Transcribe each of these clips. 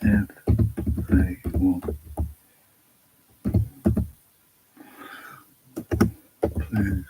if they will please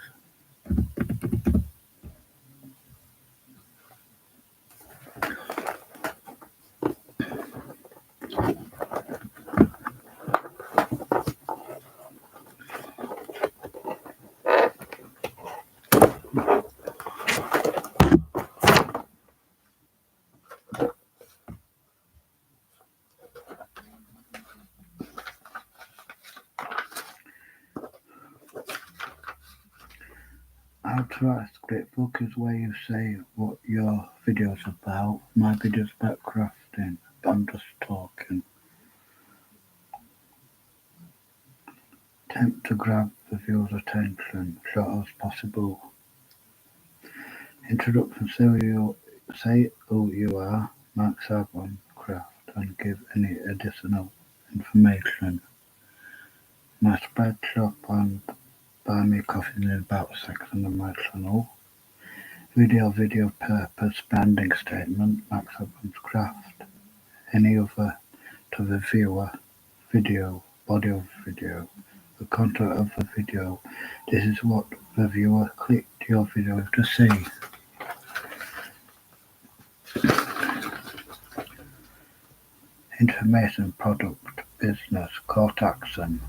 how to write a script book is where you say what your video's about. My video's about crafting. I'm just talking. Attempt to grab the viewer's attention short as possible. Introduction, say who you are, mark on craft, and give any additional information. My spread shop and buy me coffee in about a section of my channel. Video purpose, branding statement, Max Upham's craft. Any other to the viewer, video, body of video, the content of the video. This is what the viewer clicked your video to see. Information, product, business, call to action.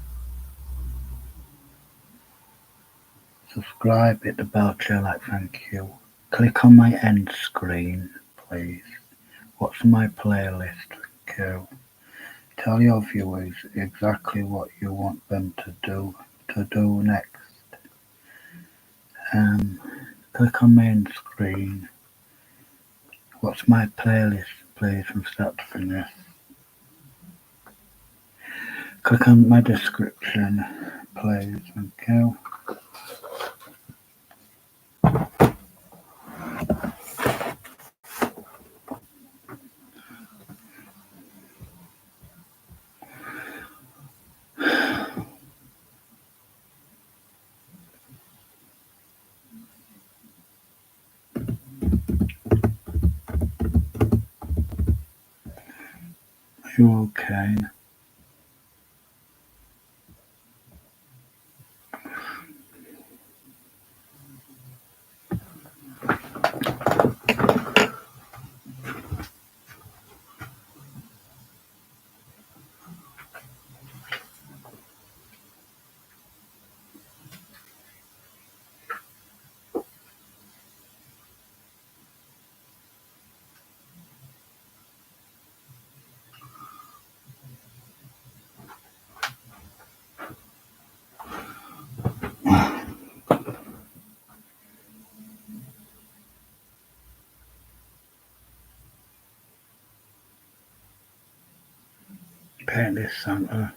Subscribe, hit the bell, share, like, thank you. Click on my end screen, please. Watch my playlist, thank you. Tell your viewers exactly what you want them to do next. Click on my end screen. Watch my playlist, please, from start to finish. Click on my description, please, thank you. Are you okay? Paint this Santa.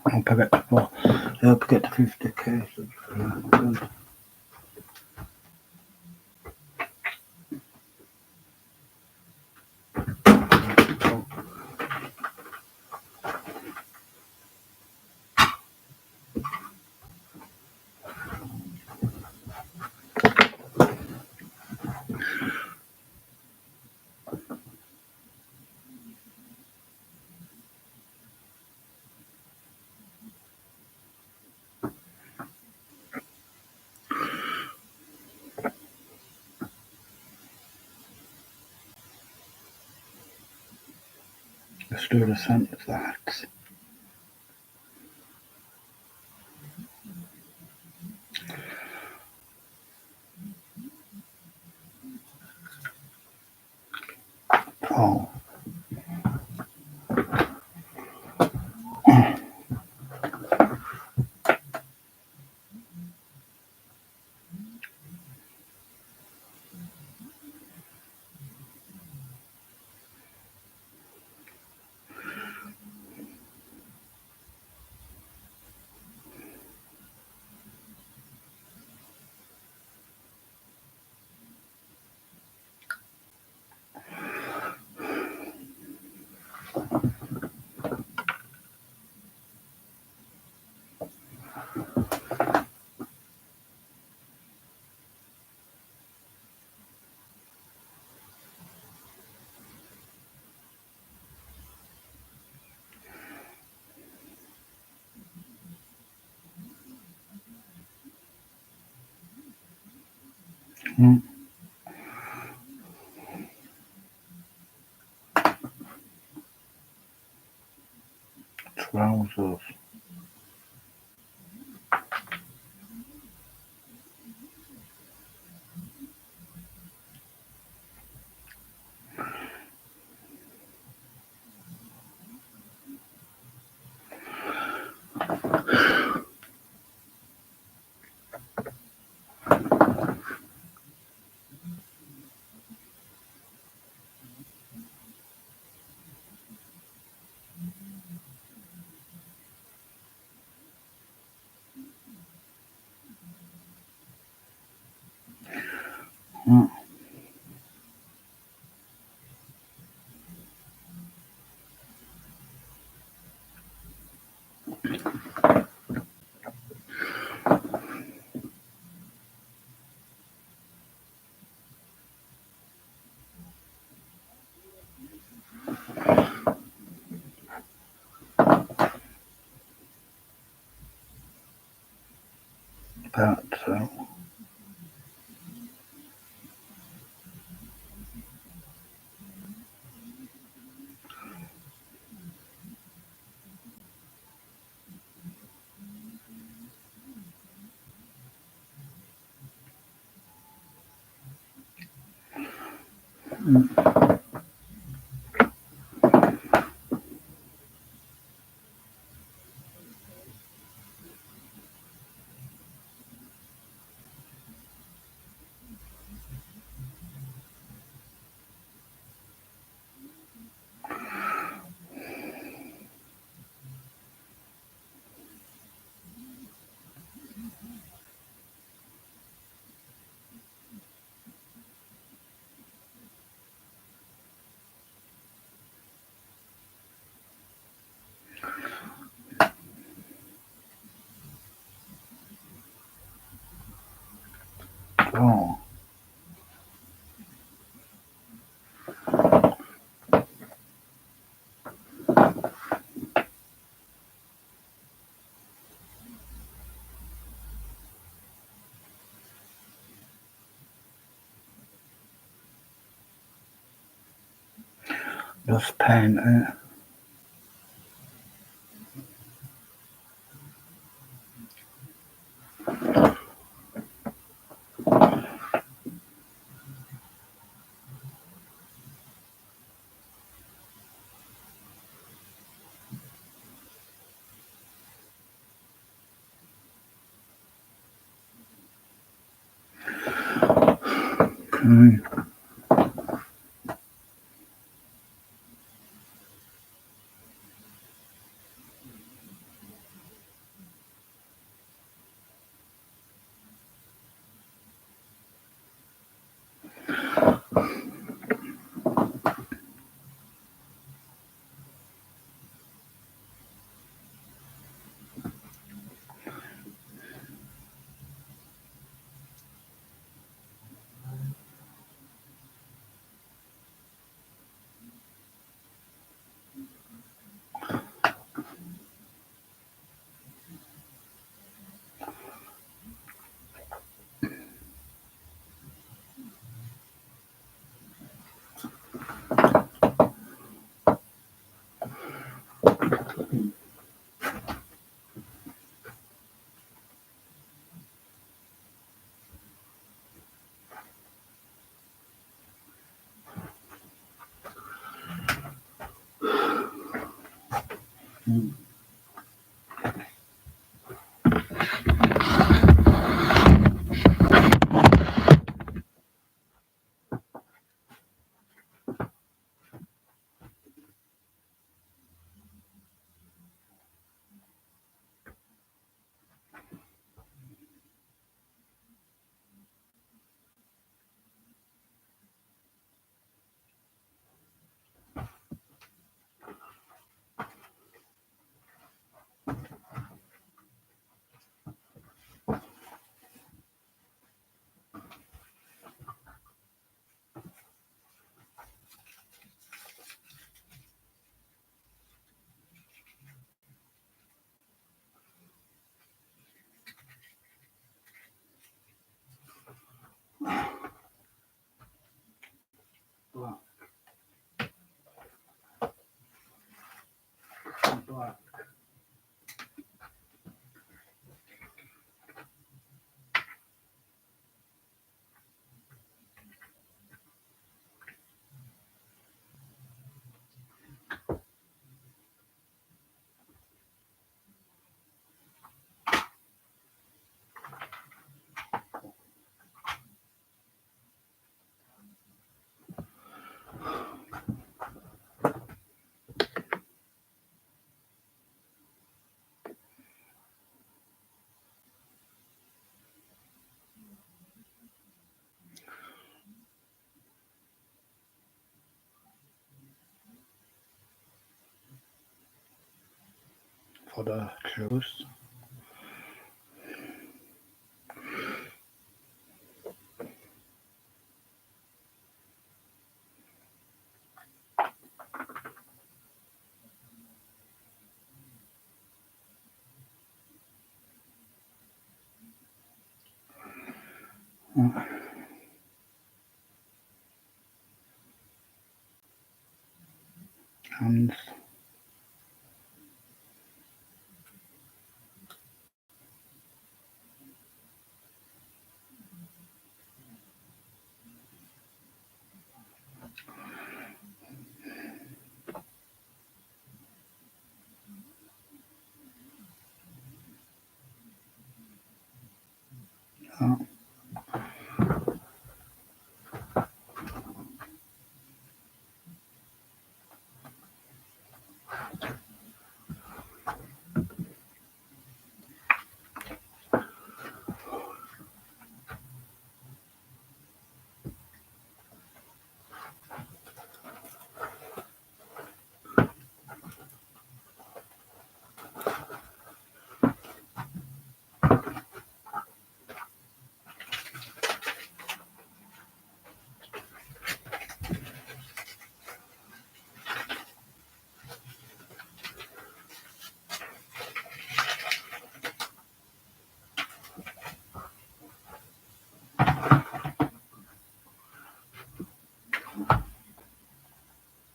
I hope I get to 50k subscribers. Let's do the Santa facts. Oh. Mm, trousers. Mm, that so. Oh, just paint it. Okay. Mm, for the juice. And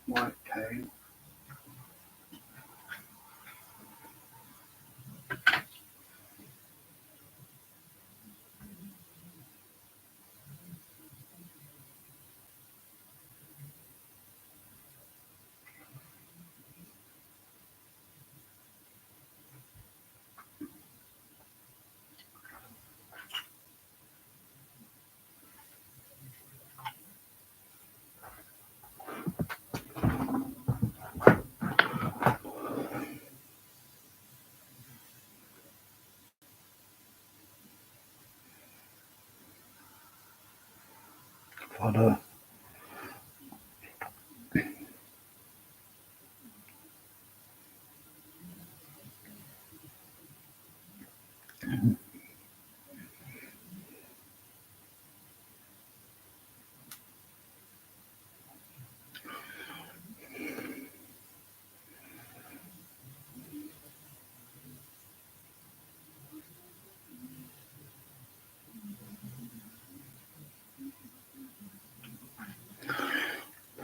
white cane. For the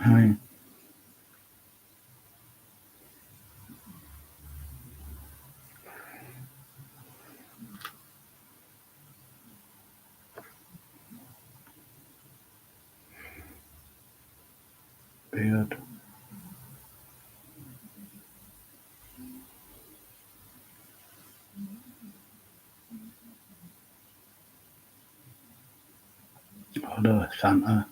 hey, beard, for the Santa.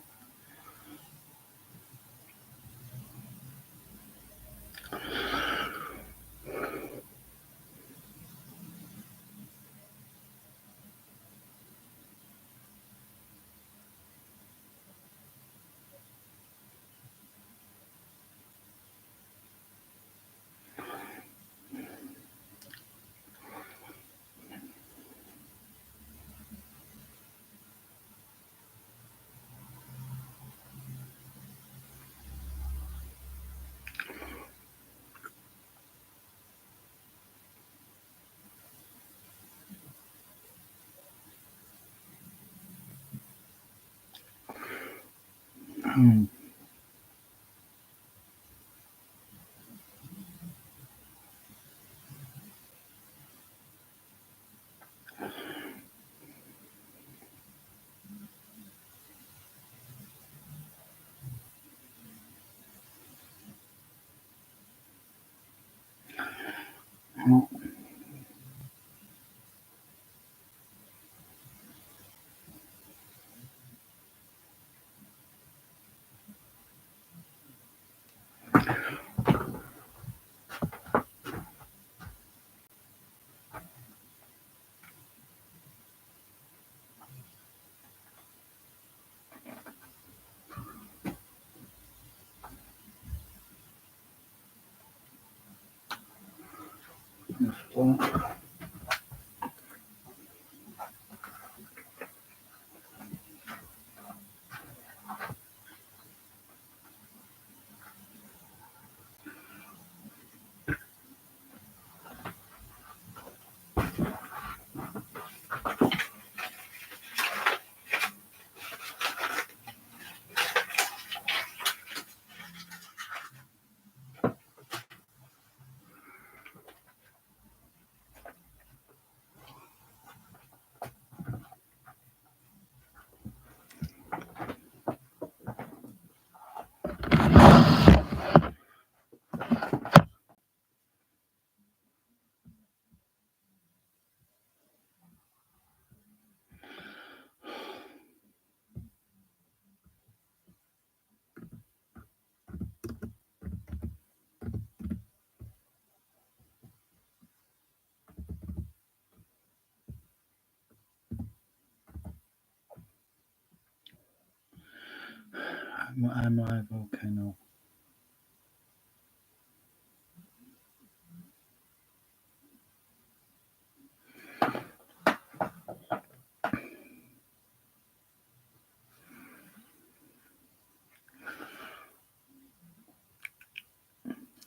Hmm. I'm live, okay, no.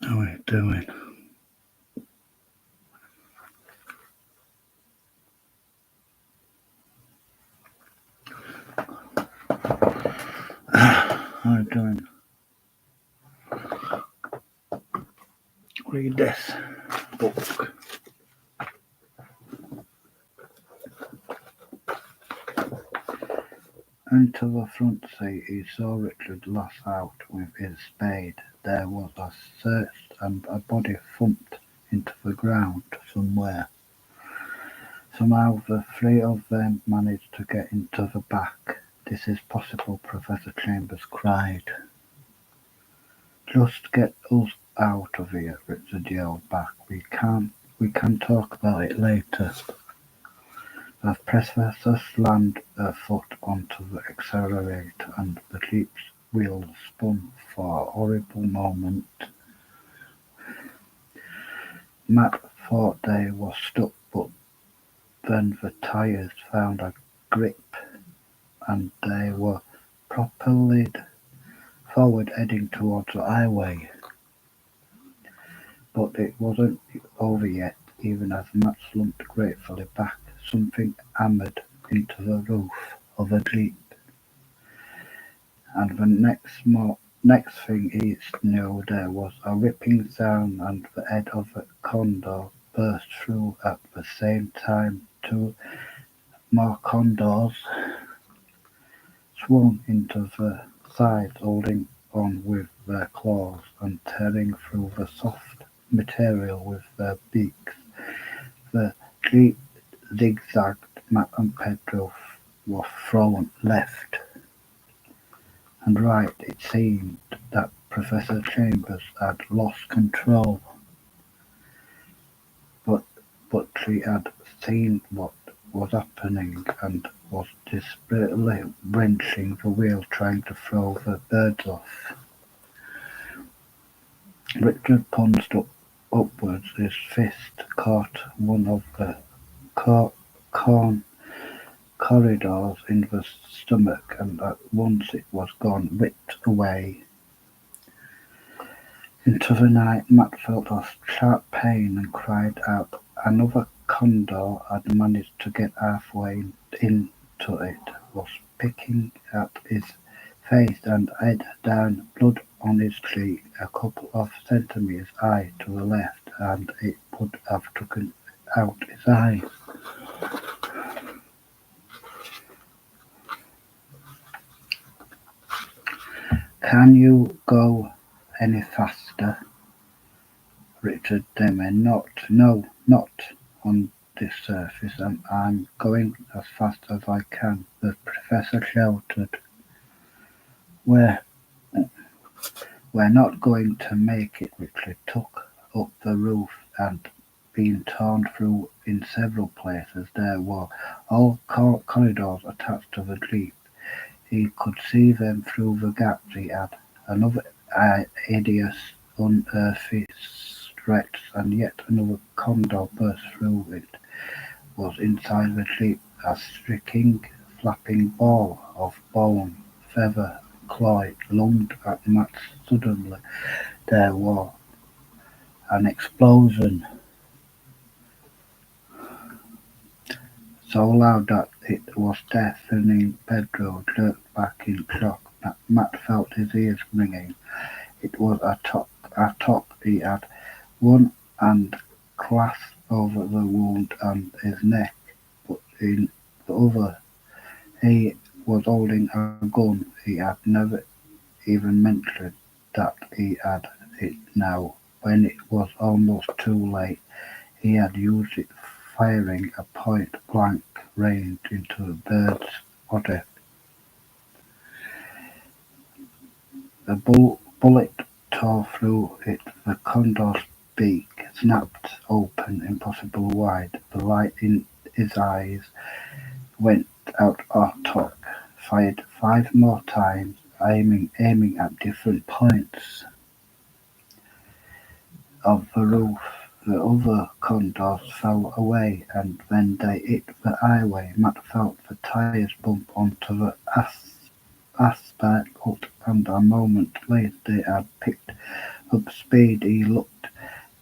How are you doing? How are you doing? Read this book. Into the front seat he saw Richard lash out with his spade. There was a search and a body thumped into the ground somewhere. Somehow the three of them managed to get into the back. This is possible, Professor Chambers cried. Just get us out of here, Richard yelled back. We can talk about it later. The Professor slammed her foot onto the accelerator and the jeep's wheels spun for a horrible moment. Matt thought they were stuck, but then the tires found a grip and they were propelled forward heading towards the highway. But it wasn't over yet. Even as Matt slumped gratefully back, something hammered into the roof of the jeep. And the next thing he knew, there was a ripping sound and the head of a condor burst through at the same time. Two more condors swung into the sides, holding on with their claws and tearing through the soft material with their beaks. The jeep zigzagged. Matt and Pedro were thrown left and right. It seemed that Professor Chambers had lost control, but she had seen what was happening and was desperately wrenching the wheel, trying to throw the birds off. Richard punched upwards. His fist caught one of the corridors in the stomach, and at once it was gone, whipped away into the night. Matt felt a sharp pain and cried out. Another condor had managed to get halfway into it, was picking at his face and head down, blood on his cheek, a couple of centimeters high to the left, and it would have taken out his eye. Can you go any faster? Richard demanded. No, not on this surface. I'm going as fast as I can, the professor shouted. We're not going to make it. Richard took up the roof and being torn through in several places. There were all corridors attached to the jeep. He could see them through the gaps he had. Another hideous, unearthly threats, and yet another condor burst through. It was inside the jeep, a striking, flapping ball of bone, feather, claw. It lunged at Matt. Suddenly there was an explosion so loud that it was deafening. Pedro jerked back in shock. Matt felt his ears ringing. It was a top he had one hand clasped over the wound and his neck, but in the other he was holding a gun. He had never even mentioned that he had it now. When it was almost too late, he had used it, firing a point-blank range into the bird's body. The bullet tore through it. The condor's beak snapped open impossibly wide. The light in his eyes went out. Artok fired 5 more times, aiming at different points of the roof. The other condors fell away, and when they hit the highway, Matt felt the tires bump onto the asphalt, and a moment later they had picked up speed. He looked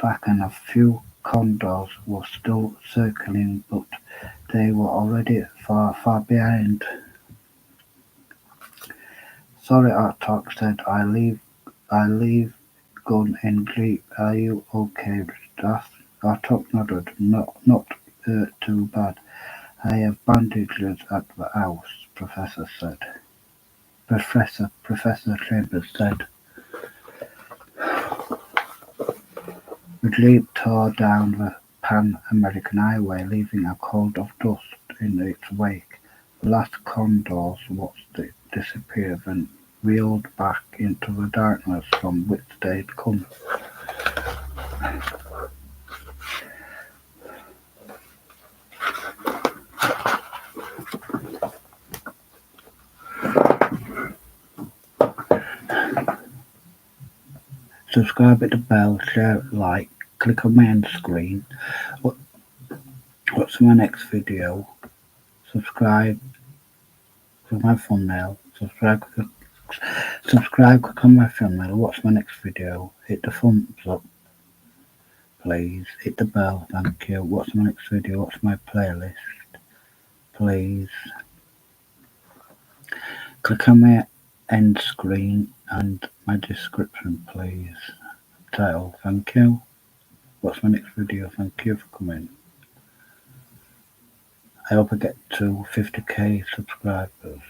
back, and a few condors were still circling, but they were already far behind. "Sorry," Artok said. I leave gun in jeep. Are you okay, Stas?" Artok nodded. Not too bad. "I have bandages at the house," Professor Chambers said. The jeep tore down the Pan American Highway, leaving a cloud of dust in its wake. The last condors watched it disappear, then reeled back into the darkness from which they'd come. Subscribe, hit the bell, share, like, click on my end screen. What's my next video? Subscribe, click my thumbnail. Subscribe, click on my thumbnail. What's my next video? Hit the thumbs up, please. Hit the bell, thank you. What's my next video? What's my playlist? Please. Click on my end screen and my description, please. Title, thank you. What's my next video? Thank you for coming. I hope I get to 50k subscribers.